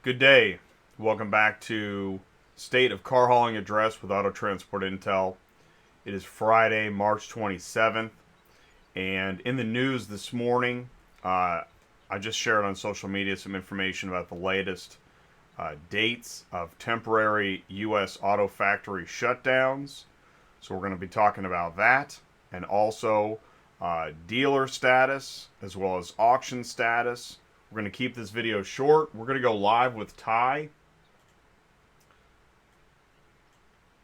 Good day. Welcome back to State of Car Hauling Address with Auto Transport Intel. It is Friday, March 27th, and in the news this morning, I just shared on social media some information about the latest dates of temporary U.S. auto factory shutdowns. So we're going to be talking about that, and also dealer status as well as auction status. We're going to keep this video short. We're going to go live with Ty.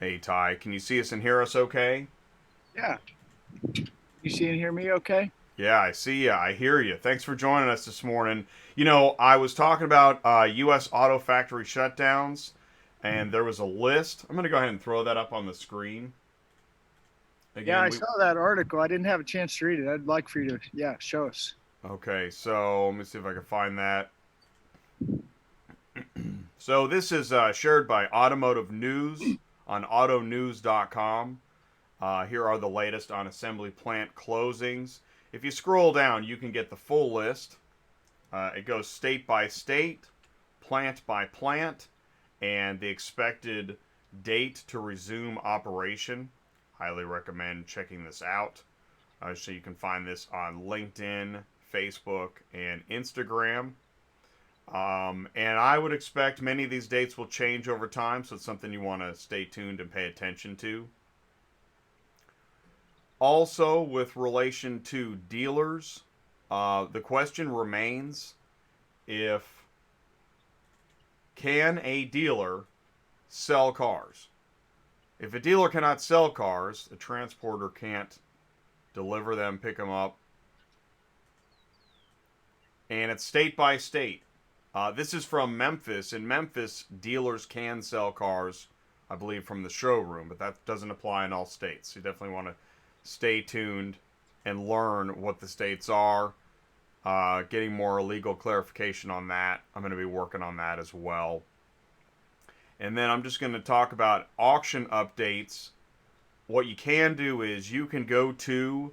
Hey, Ty, can you see us and hear us okay? Yeah. You see and hear me okay? Yeah, I see you. I hear you. Thanks for joining us this morning. You know, I was talking about U.S. auto factory shutdowns, and there was a list. I'm going to go ahead and throw that up on the screen. Yeah, Again, I we. saw that article. I didn't have a chance to read it. I'd like for you to, show us. Okay, so let me see if I can find that. So this is shared by Automotive News on autonews.com. Here are the latest on assembly plant closings. If you scroll down, you can get the full list. It goes state by state, plant by plant, and the expected date to resume operation. Highly recommend checking this out. So you can find this on LinkedIn, Facebook, and Instagram. And I would expect many of these dates will change over time, so it's something you want to stay tuned and pay attention to. Also, with relation to dealers, the question remains if can a dealer sell cars? If a dealer cannot sell cars, a transporter can't deliver them, pick them up, and it's state by state. This is from Memphis. In Memphis, dealers can sell cars, I believe, from the showroom, but that doesn't apply in all states. You definitely want to stay tuned and learn what the states are. Getting more legal clarification on that. I'm going to be working on that as well. And then I'm just going to talk about auction updates. What you can do is you can go to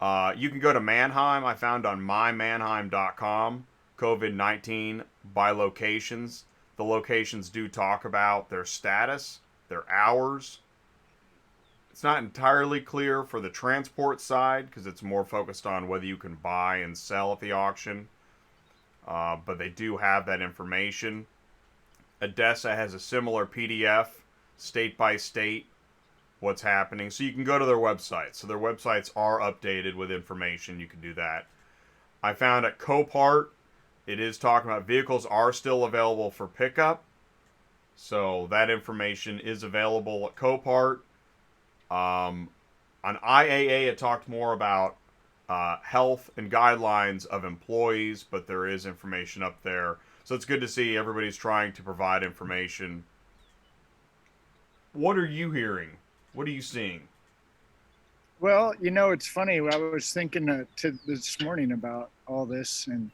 Mannheim. I found on mymannheim.com COVID-19 by locations. The locations do talk about their status, their hours. It's not entirely clear for the transport side because it's more focused on whether you can buy and sell at the auction. But they do have that information. Odessa has a similar PDF, state by state, what's happening. So you can go to their website. So their websites are updated with information. You can do that. I found at Copart, it is talking about vehicles are still available for pickup. So that information is available at Copart. On IAA, it talked more about health and guidelines of employees, but there is information up there. So it's good to see everybody's trying to provide information. What are you hearing? What are you seeing? Well, it's funny. I was thinking this morning about all this, and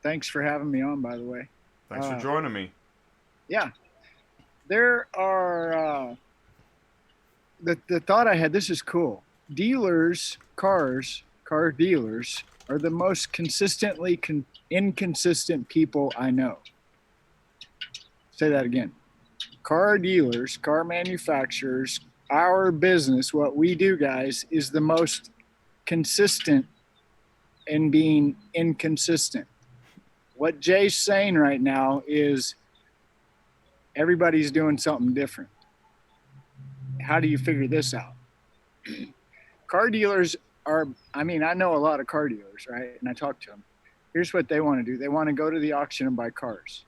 thanks for having me on, by the way. Thanks for Uh, joining me. yeah, there are, the thought I had, this is cool. Car dealers are the most consistently inconsistent people I know. Say that again. Car dealers, car manufacturers, our business, what we do, guys, is the most consistent in being inconsistent. What Jay's saying right now is everybody's doing something different. How do you figure this out? Car dealers are, I know a lot of car dealers, right? And I talk to them. Here's what they want to do, they want to go to the auction and buy cars.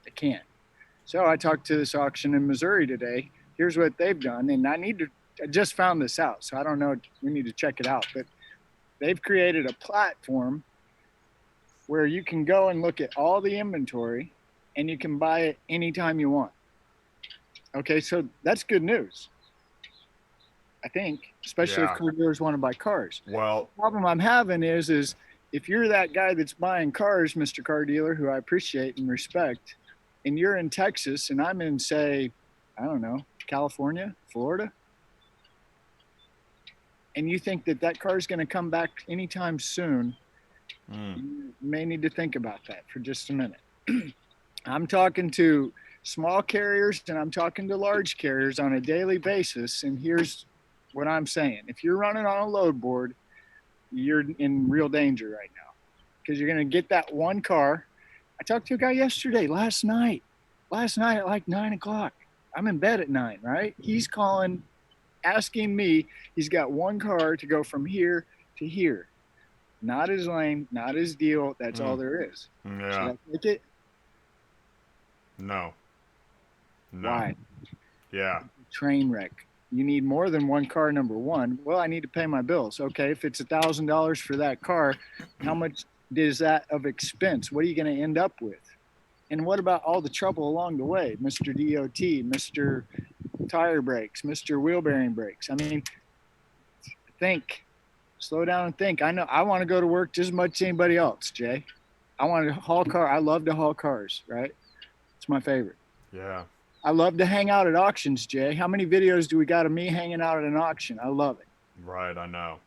They can't. So I talked to this auction in Missouri today. Here's what they've done. And I just found this out. So I don't know. We need to check it out. But they've created a platform where you can go and look at all the inventory and you can buy it anytime you want. Okay. So that's good news, I think, especially if Yeah. car dealers want to buy cars. The Well, problem I'm having is if you're that guy that's buying cars, Mr. Car Dealer, who I appreciate and respect, and you're in Texas and I'm in, say, I don't know, California, Florida, and you think that that car is going to come back anytime soon, mm, you may need to think about that for just a minute. I'm talking to small carriers and I'm talking to large carriers on a daily basis. And here's what I'm saying. If you're running on a load board, you're in real danger right now because you're going to get that one car. I talked to a guy last night at like 9 o'clock. I'm in bed at 9, right? He's calling, asking me, he's got one car to go from here to here. Not his lane, not his deal. That's all there is. Yeah. Should I take it? No. Why? Yeah. Train wreck. You need more than one car, number one. Well, I need to pay my bills. Okay, if it's $1,000 for that car, how much is that of expense? What are you going to end up with? And what about all the trouble along the way, Mr. DOT, Mr. Tire brakes, Mr. Wheel bearing brakes? I mean, think. Slow down and think. I know I want to go to work just as much as anybody else, Jay. I want to haul car. I love to haul cars, right? It's my favorite. Yeah. I love to hang out at auctions, Jay. How many videos do we got of me hanging out at an auction? I love it. Right, I know.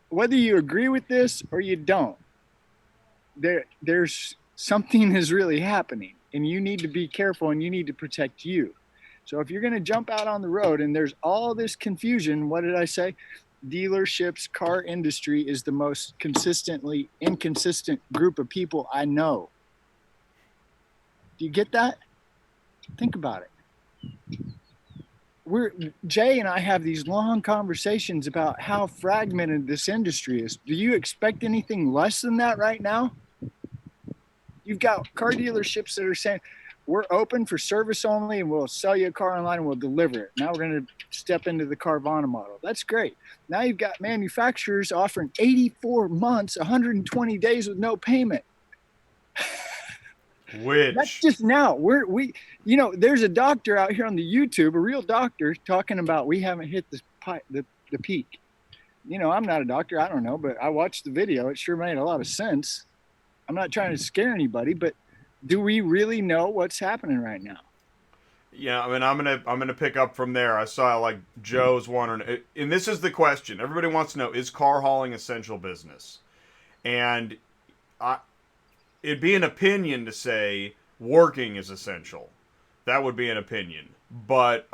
Whether you agree with this or you don't, there's something is really happening, and you need to be careful and you need to protect you. So if you're going to jump out on the road and there's all this confusion, what did I say? Dealerships, car industry is the most consistently inconsistent group of people I know. Do you get that? Think about it. Jay and I have these long conversations about how fragmented this industry is. Do you expect anything less than that right now? You've got car dealerships that are saying, we're open for service only and we'll sell you a car online and we'll deliver it. Now we're going to step into the Carvana model. That's great. Now you've got manufacturers offering 84 months, 120 days with no payment. Which that's just now. There's a doctor out here on the YouTube, a real doctor, talking about we haven't hit the peak. I'm not a doctor. I don't know, but I watched the video. It sure made a lot of sense. I'm not trying to scare anybody, but do we really know what's happening right now? Yeah, I mean, I'm gonna pick up from there. I saw like Joe's wondering, and this is the question everybody wants to know: is car hauling essential business? And it'd be an opinion to say working is essential. That would be an opinion, but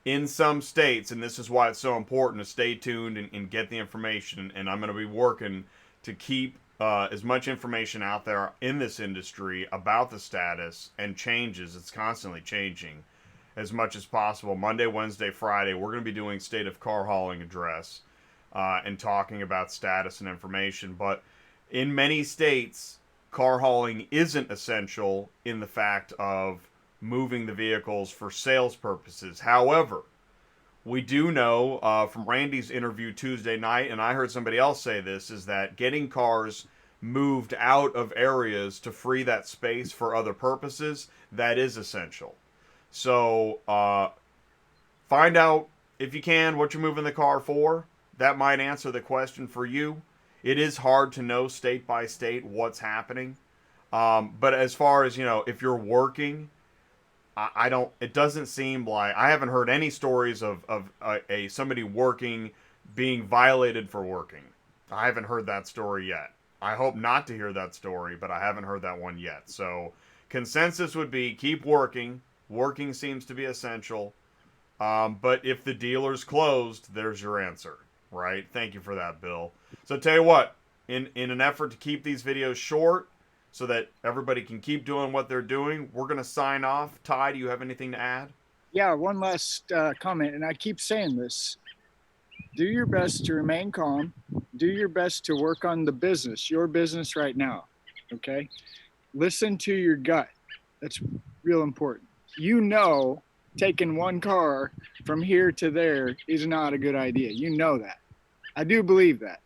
in some states, and this is why it's so important to stay tuned and get the information. And I'm gonna be working to keep as much information out there in this industry about the status and changes. It's constantly changing as much as possible. Monday, Wednesday, Friday, we're going to be doing State of Car Hauling Address and talking about status and information. But in many states, car hauling isn't essential in the fact of moving the vehicles for sales purposes. However, we do know from Randy's interview Tuesday night, and I heard somebody else say this, is that getting cars moved out of areas to free that space for other purposes, that is essential. So find out, if you can, what you're moving the car for. That might answer the question for you. It is hard to know state by state what's happening. But as far as, if you're working, it doesn't seem like, I haven't heard any stories of somebody working being violated for working. I haven't heard that story yet. I hope not to hear that story, but I haven't heard that one yet. So consensus would be keep working. Working seems to be essential. But if the dealer's closed, there's your answer, right? Thank you for that, Bill. So tell you what, in an effort to keep these videos short, so that everybody can keep doing what they're doing, we're going to sign off. Ty, do you have anything to add? Yeah, one last comment, and I keep saying this. Do your best to remain calm. Do your best to work on the business, your business right now, okay? Listen to your gut. That's real important. Taking one car from here to there is not a good idea. You know that. I do believe that.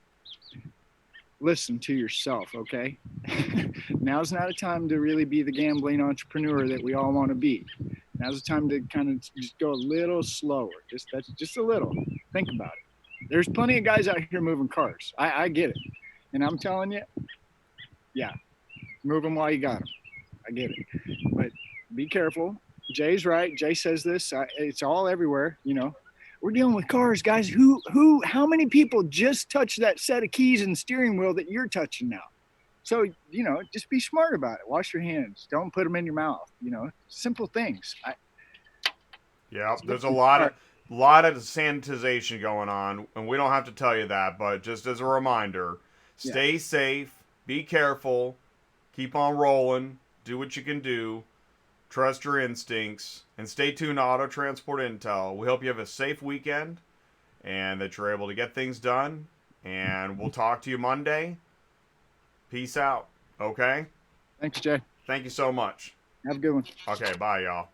Listen to yourself, okay? Now's not a time to really be the gambling entrepreneur that we all want to be. Now's the time to kind of just go a little slower. Just a little. Think about it. There's plenty of guys out here moving cars. I get it. And I'm telling you, yeah, move them while you got them. I get it. But be careful. Jay's right. Jay says this. It's all everywhere, We're dealing with cars, guys. How many people just touch that set of keys and steering wheel that you're touching now? So, just be smart about it. Wash your hands. Don't put them in your mouth. Simple things. Yeah, there's a All right. lot of sanitization going on, and we don't have to tell you that, but just as a reminder, Yeah. stay safe, be careful, keep on rolling, do what you can do, trust your instincts, and stay tuned to Auto Transport Intel. We hope you have a safe weekend and that you're able to get things done, and we'll talk to you Monday. Peace out. Okay? Thanks, Jay. Thank you so much. Have a good one. Okay, bye, y'all.